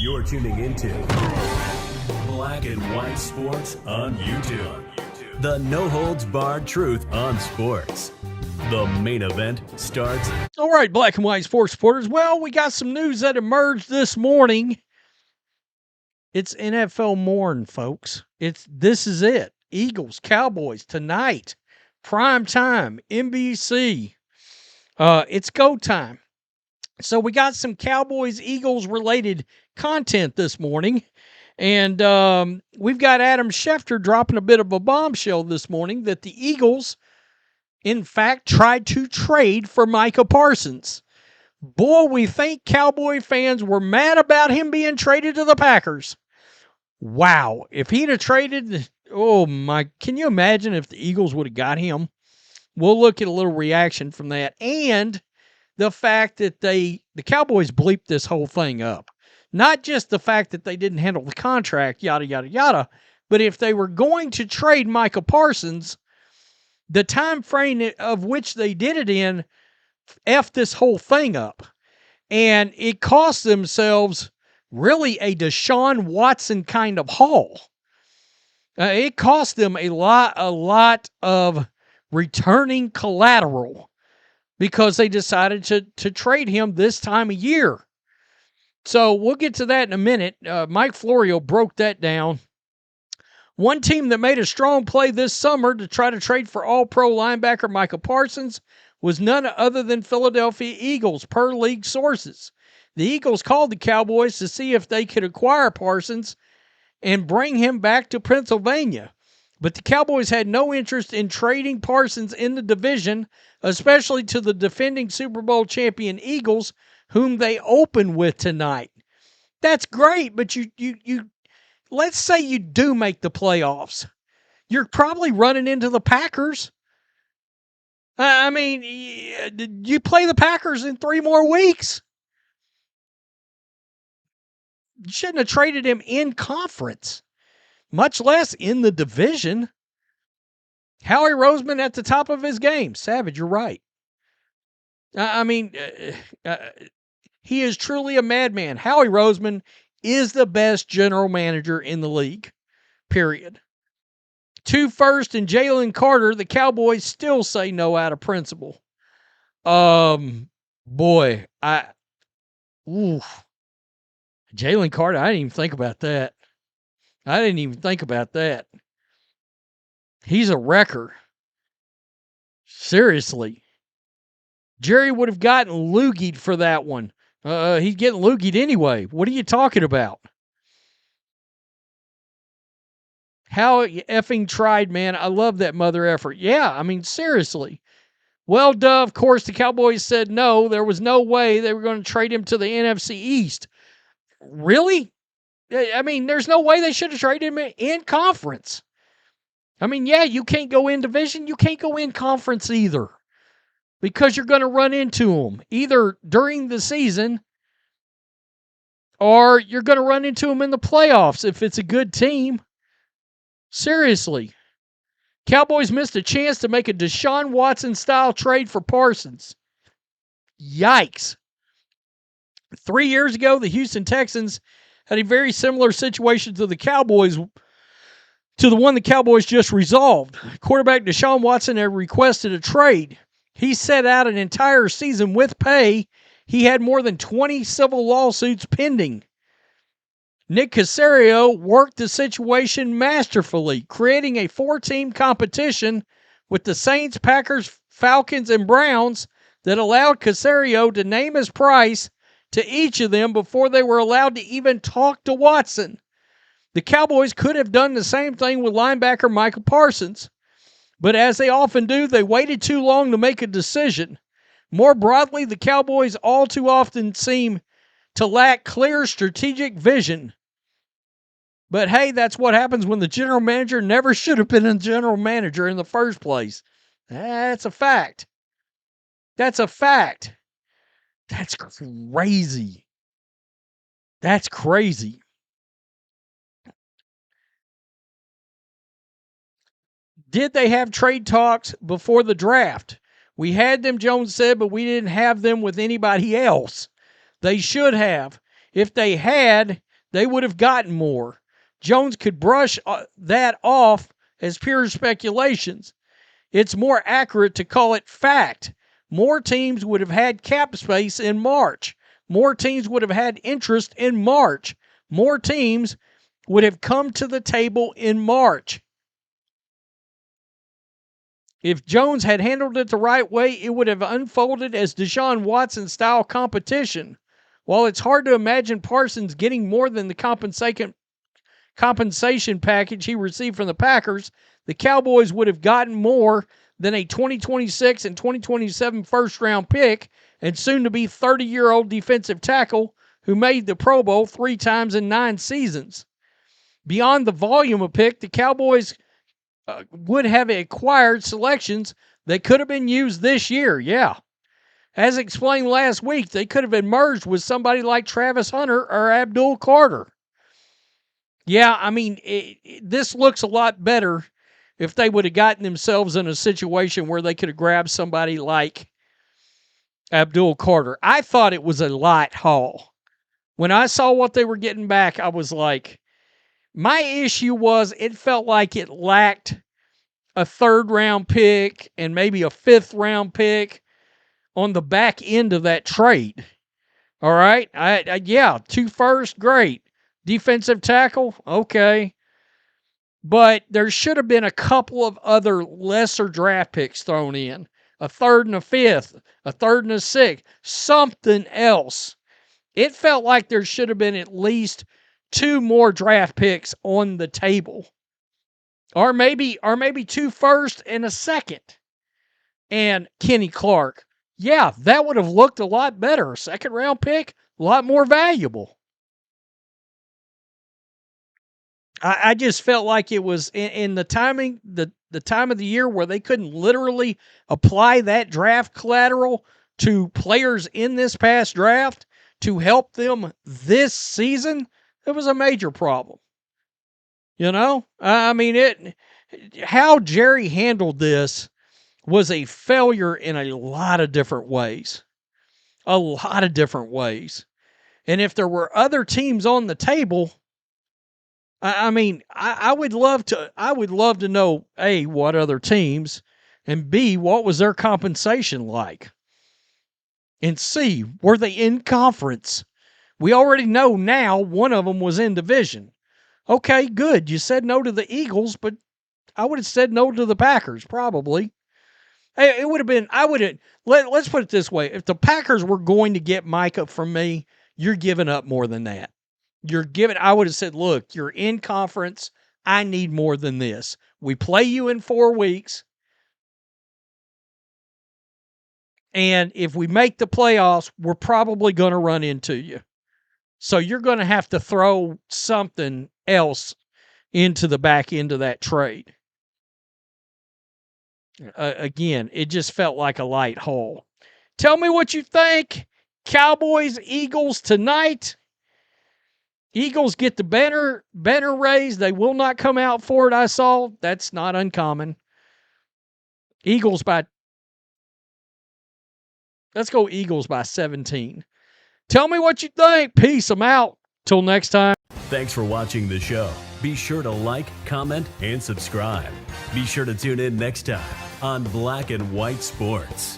You're tuning into Black and White Sports on YouTube. The no-holds-barred truth on sports. The main event starts. All right, Black and White Sports supporters. Well, we got some news that emerged this morning. It's NFL morn, folks. This is it. Eagles, Cowboys tonight. Prime time, NBC. It's go time. So we got some Cowboys-Eagles related content this morning. And we've got Adam Schefter dropping a bit of a bombshell this morning that the Eagles, in fact, tried to trade for Micah Parsons. Boy, we think Cowboy fans were mad about him being traded to the Packers. Wow. If he'd have traded, can you imagine if the Eagles would have got him? We'll look at a little reaction from that. And the fact that the Cowboys bleeped this whole thing up. Not just the fact that they didn't handle the contract, yada, yada, yada, but if they were going to trade Micah Parsons, the time frame of which they did it in effed this whole thing up. And it cost themselves really a Deshaun Watson kind of haul. It cost them a lot of returning collateral because they decided to trade him this time of year. So we'll get to that in a minute. Mike Florio broke that down. One team that made a strong play this summer to try to trade for all-pro linebacker Micah Parsons was none other than Philadelphia Eagles, per league sources. The Eagles called the Cowboys to see if they could acquire Parsons and bring him back to Pennsylvania. But the Cowboys had no interest in trading Parsons in the division, especially to the defending Super Bowl champion Eagles, whom they open with tonight. That's great, but you let's say you do make the playoffs. You're probably running into the Packers. I mean, you play the Packers in 3 more weeks. You shouldn't have traded him in conference, much less in the division. Howie Roseman at the top of his game. Savage, you're right. He is truly a madman. Howie Roseman is the best general manager in the league, period. 2 firsts and Jalen Carter, the Cowboys still say no out of principle. Jalen Carter, I didn't even think about that. He's a wrecker. Seriously. Jerry would have gotten loogied for that one. He's getting loogied anyway. What are you talking about? How you effing tried, man. I love that mother effort. Yeah, I mean, seriously. Well, of course, the Cowboys said no. There was no way they were going to trade him to the NFC East. Really? I mean, there's no way they should have traded him in conference. I mean, yeah, you can't go in division. You can't go in conference either. Because you're going to run into them either during the season or you're going to run into them in the playoffs if it's a good team. Seriously. Cowboys missed a chance to make a Deshaun Watson-style trade for Parsons. Yikes. 3 years ago, the Houston Texans had a very similar situation to the Cowboys, to the one the Cowboys just resolved. Quarterback Deshaun Watson had requested a trade. He set out an entire season with pay. He had more than 20 civil lawsuits pending. Nick Caserio worked the situation masterfully, creating a 4-team competition with the Saints, Packers, Falcons, and Browns that allowed Caserio to name his price to each of them before they were allowed to even talk to Watson. The Cowboys could have done the same thing with linebacker Micah Parsons. But as they often do, they waited too long to make a decision. More broadly, the Cowboys all too often seem to lack clear strategic vision. But hey, that's what happens when the general manager never should have been a general manager in the first place. That's a fact. That's crazy. That's crazy. Did they have trade talks before the draft? We had them, Jones said, but we didn't have them with anybody else. They should have. If they had, they would have gotten more. Jones could brush that off as pure speculations. It's more accurate to call it fact. More teams would have had cap space in March. More teams would have had interest in March. More teams would have come to the table in March. If Jones had handled it the right way, it would have unfolded as Deshaun Watson-style competition. While it's hard to imagine Parsons getting more than the compensation package he received from the Packers, the Cowboys would have gotten more than a 2026 and 2027 first-round pick and soon-to-be 30-year-old defensive tackle who made the Pro Bowl 3 times in 9 seasons. Beyond the volume of pick, the Cowboys would have acquired selections that could have been used this year, yeah. As explained last week, they could have emerged with somebody like Travis Hunter or Abdul Carter. Yeah, I mean, this looks a lot better if they would have gotten themselves in a situation where they could have grabbed somebody like Abdul Carter. I thought it was a light haul. When I saw what they were getting back, I was like, my issue was it felt like it lacked a 3rd-round pick and maybe a 5th-round pick on the back end of that trade. All right? Yeah, 2 first, great. Defensive tackle, okay. But there should have been a couple of other lesser draft picks thrown in. A 3rd and a 5th, a 3rd and a 6th, something else. It felt like there should have been at least 2 more draft picks on the table. Or maybe 2 first and a 2nd. And Kenny Clark. Yeah, that would have looked a lot better. A 2nd-round pick, a lot more valuable. I just felt like it was in the timing, the time of the year where they couldn't literally apply that draft collateral to players in this past draft to help them this season. It was a major problem. You know, I mean, how Jerry handled this was a failure in a lot of different ways. A lot of different ways. And if there were other teams on the table, I mean, I would love to know, A, what other teams, and B, what was their compensation like? And C, were they in conference? We already know now one of them was in division. Okay, good. You said no to the Eagles, but I would have said no to the Packers, probably. Hey, it would have been, let's put it this way. If the Packers were going to get Micah from me, you're giving up more than that. I would have said, look, you're in conference. I need more than this. We play you in 4 weeks. And if we make the playoffs, we're probably going to run into you. So you're going to have to throw something else into the back end of that trade. Again, it just felt like a light haul. Tell me what you think. Cowboys, Eagles tonight. Eagles get the banner raised. They will not come out for it, I saw. That's not uncommon. Let's go Eagles by 17. Tell me what you think. Peace. I'm out. Till next time. Thanks for watching the show. Be sure to like, comment, and subscribe. Be sure to tune in next time on Black and White Sports.